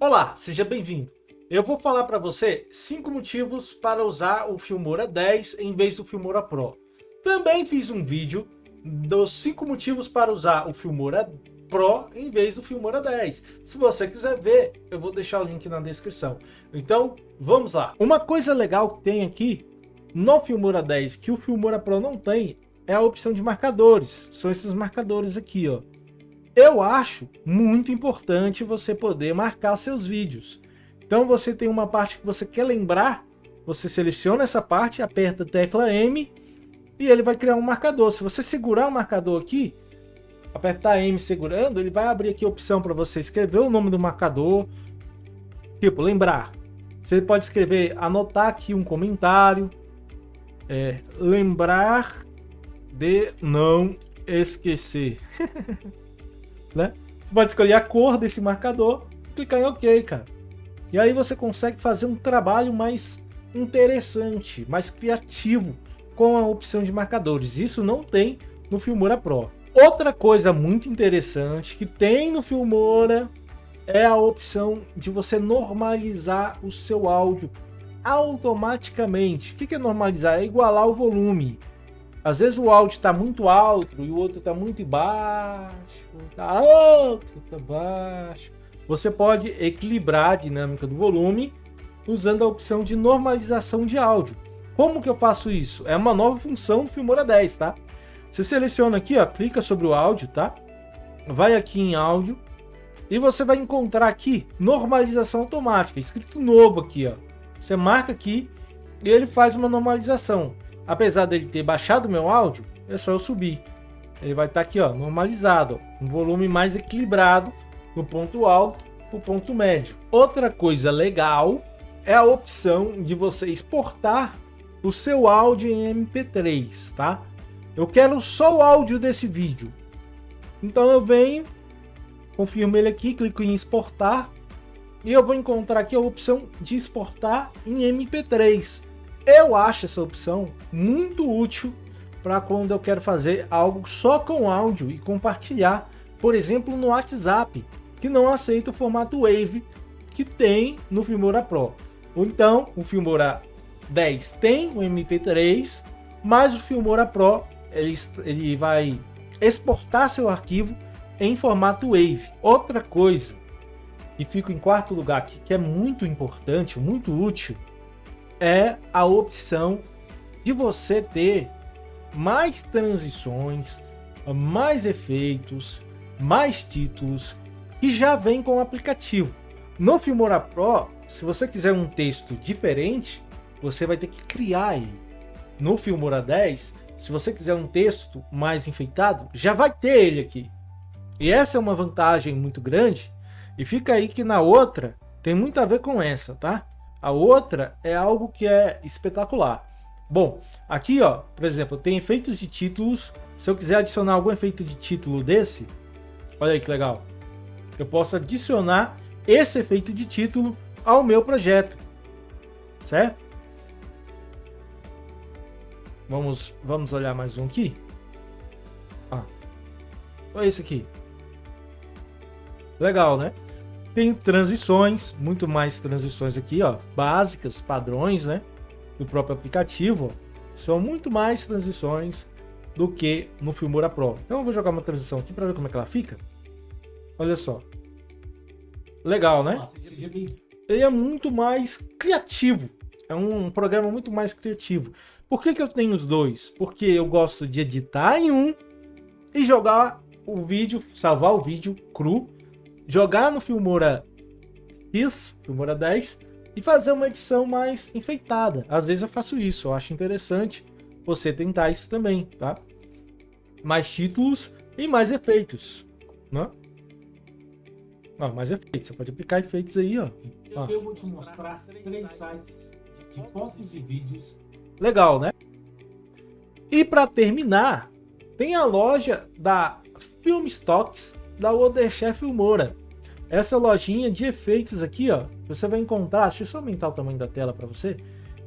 Olá, seja bem-vindo. Eu vou falar para você 5 motivos para usar o Filmora 10 em vez do Filmora Pro. Também fiz um vídeo dos 5 motivos para usar o Filmora Pro em vez do Filmora 10. Se você quiser ver, eu vou deixar o link na descrição. Então, vamos lá. Uma coisa legal que tem aqui no Filmora 10 que o Filmora Pro não tem é a opção de marcadores. São esses marcadores aqui, ó. Eu acho muito importante você poder marcar seus vídeos. Então você tem uma parte que você quer lembrar, você seleciona essa parte, aperta a tecla M e ele vai criar um marcador. Se você segurar o marcador aqui, apertar M segurando, ele vai abrir aqui a opção para você escrever o nome do marcador, tipo, lembrar. Você pode escrever, anotar aqui um comentário, lembrar de não esquecer. Né? Você pode escolher a cor desse marcador, clicar em OK, cara. E aí você consegue fazer um trabalho mais interessante, mais criativo com a opção de marcadores. Isso não tem no Filmora Pro. Outra coisa muito interessante que tem no Filmora é a opção de você normalizar o seu áudio automaticamente. O que é normalizar? É igualar o volume. Às vezes o áudio está muito alto e o outro está muito baixo, está alto, está baixo. Você pode equilibrar a dinâmica do volume usando a opção de normalização de áudio. Como que eu faço isso? É uma nova função do Filmora 10, tá? Você seleciona aqui, ó, clica sobre o áudio, tá? Vai aqui em áudio e você vai encontrar aqui normalização automática, escrito novo aqui, ó. Você marca aqui e ele faz uma normalização. Apesar dele ter baixado o meu áudio, é só eu subir. Ele vai estar aqui, ó, normalizado, ó, um volume mais equilibrado do ponto alto para o ponto médio. Outra coisa legal é a opção de você exportar o seu áudio em MP3, tá? Eu quero só o áudio desse vídeo. Então eu venho, confirmo ele aqui, clico em exportar e eu vou encontrar aqui a opção de exportar em MP3. Eu acho essa opção muito útil para quando eu quero fazer algo só com áudio e compartilhar, por exemplo, no WhatsApp, que não aceita o formato Wave que tem no Filmora Pro. Ou então, o Filmora 10 tem o MP3, mas o Filmora Pro ele vai exportar seu arquivo em formato Wave. Outra coisa que fica em quarto lugar aqui, que é muito importante, muito útil, é a opção de você ter mais transições, mais efeitos, mais títulos que já vem com o aplicativo. No Filmora Pro, se você quiser um texto diferente, você vai ter que criar ele. No Filmora 10, se você quiser um texto mais enfeitado, já vai ter ele aqui. E essa é uma vantagem muito grande, e fica aí que na outra tem muito a ver com essa, tá? A outra é algo que é espetacular. Bom, aqui, ó, por exemplo, tem efeitos de títulos. Se eu quiser adicionar algum efeito de título desse, olha aí que legal. Eu posso adicionar esse efeito de título ao meu projeto, certo? Vamos olhar mais um aqui. Olha esse aqui. Legal, né? Tem transições, muito mais transições aqui, ó, básicas, padrões, né, do próprio aplicativo. Ó. São muito mais transições do que no Filmora Pro. Então eu vou jogar uma transição aqui para ver como é que ela fica. Olha só. Legal, né? Ele é muito mais criativo. É um programa muito mais criativo. Por que eu tenho os dois? Porque eu gosto de editar em um e jogar o vídeo, salvar o vídeo cru, jogar no Filmora X, Filmora 10 e fazer uma edição mais enfeitada. Às vezes eu faço isso, eu acho interessante você tentar isso também, tá? Mais títulos e mais efeitos, né? Ó, mais efeitos, você pode aplicar efeitos aí, ó. Eu vou te mostrar 3 sites de fotos e vídeos. Legal, né? E para terminar, tem a loja da Filmstocks da Wondershare Filmora. Essa lojinha de efeitos aqui, ó, você vai encontrar, deixa eu só aumentar o tamanho da tela para você,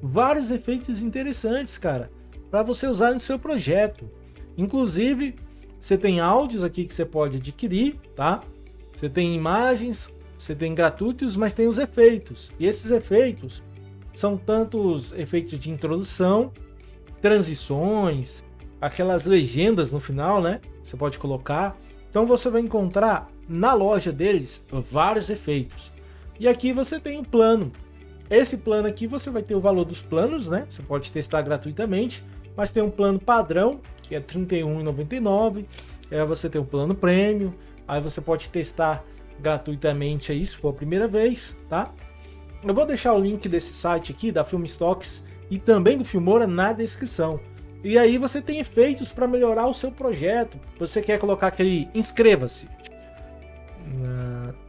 vários efeitos interessantes, cara, para você usar no seu projeto. Inclusive, você tem áudios aqui que você pode adquirir, tá? Você tem imagens você tem gratuitos, mas tem os efeitos. E esses efeitos são tantos efeitos de introdução, transições, aquelas legendas no final, né? Você pode colocar. Então você vai encontrar na loja deles vários efeitos. E aqui você tem o plano. Esse plano aqui você vai ter o valor dos planos, né? Você pode testar gratuitamente, mas tem um plano padrão, que é R$ 31,99. Aí você tem um plano premium, aí você pode testar gratuitamente aí, se for a primeira vez, tá? Eu vou deixar o link desse site aqui, da Filmstocks, e também do Filmora na descrição. E aí você tem efeitos para melhorar o seu projeto. Você quer colocar aquele inscreva-se.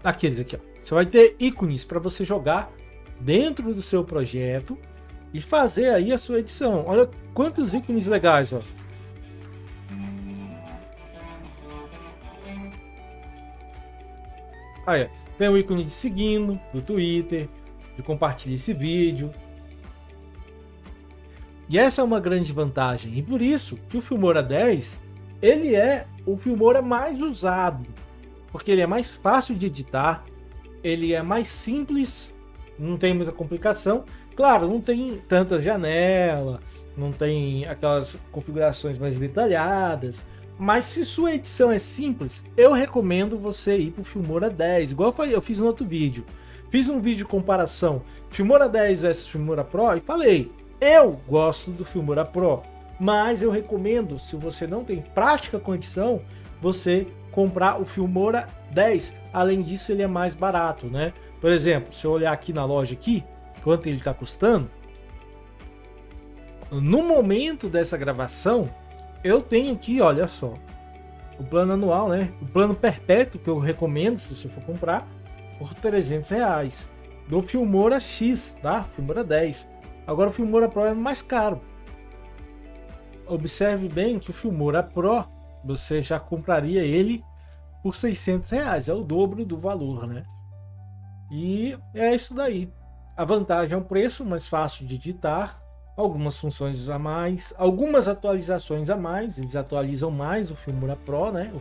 Aqueles aqui, ó. Você vai ter ícones para você jogar dentro do seu projeto e fazer aí a sua edição. Olha quantos ícones legais, ó. Aí, ó, tem o ícone de seguindo do Twitter, de compartilhar esse vídeo. E essa é uma grande vantagem. E por isso que o Filmora 10, ele é o Filmora mais usado. Porque ele é mais fácil de editar, ele é mais simples, não tem muita complicação. Claro, não tem tanta janela, não tem aquelas configurações mais detalhadas. Mas se sua edição é simples, eu recomendo você ir para o Filmora 10. Igual eu fiz no outro vídeo. Fiz um vídeo de comparação Filmora 10 versus Filmora Pro e falei, eu gosto do Filmora Pro, mas eu recomendo, se você não tem prática com edição, você comprar o Filmora 10. Além disso, ele é mais barato, né? Por exemplo, se eu olhar aqui na loja aqui, quanto ele está custando, no momento dessa gravação, eu tenho aqui, olha só, o plano anual, né? O plano perpétuo que eu recomendo se você for comprar por R$300 do Filmora X, tá? Filmora 10. Agora o Filmora Pro é mais caro. Observe bem que o Filmora Pro você já compraria ele por R$600, é o dobro do valor, né? E é isso daí. A vantagem é o preço mais fácil de editar, algumas funções a mais, algumas atualizações a mais. Eles atualizam mais o Filmora Pro, né?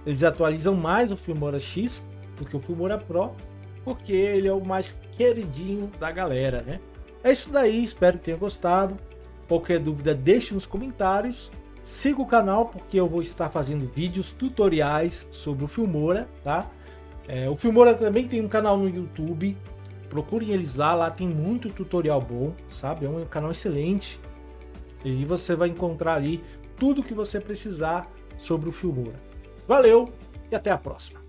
Eles atualizam mais o Filmora X do que o Filmora Pro, porque ele é o mais queridinho da galera, né? É isso daí, espero que tenha gostado. Qualquer dúvida, deixe nos comentários. Siga o canal, porque eu vou estar fazendo vídeos tutoriais sobre o Filmora, tá? O Filmora também tem um canal no YouTube. Procurem eles lá tem muito tutorial bom, sabe? É um canal excelente. E você vai encontrar ali tudo que você precisar sobre o Filmora. Valeu e até a próxima.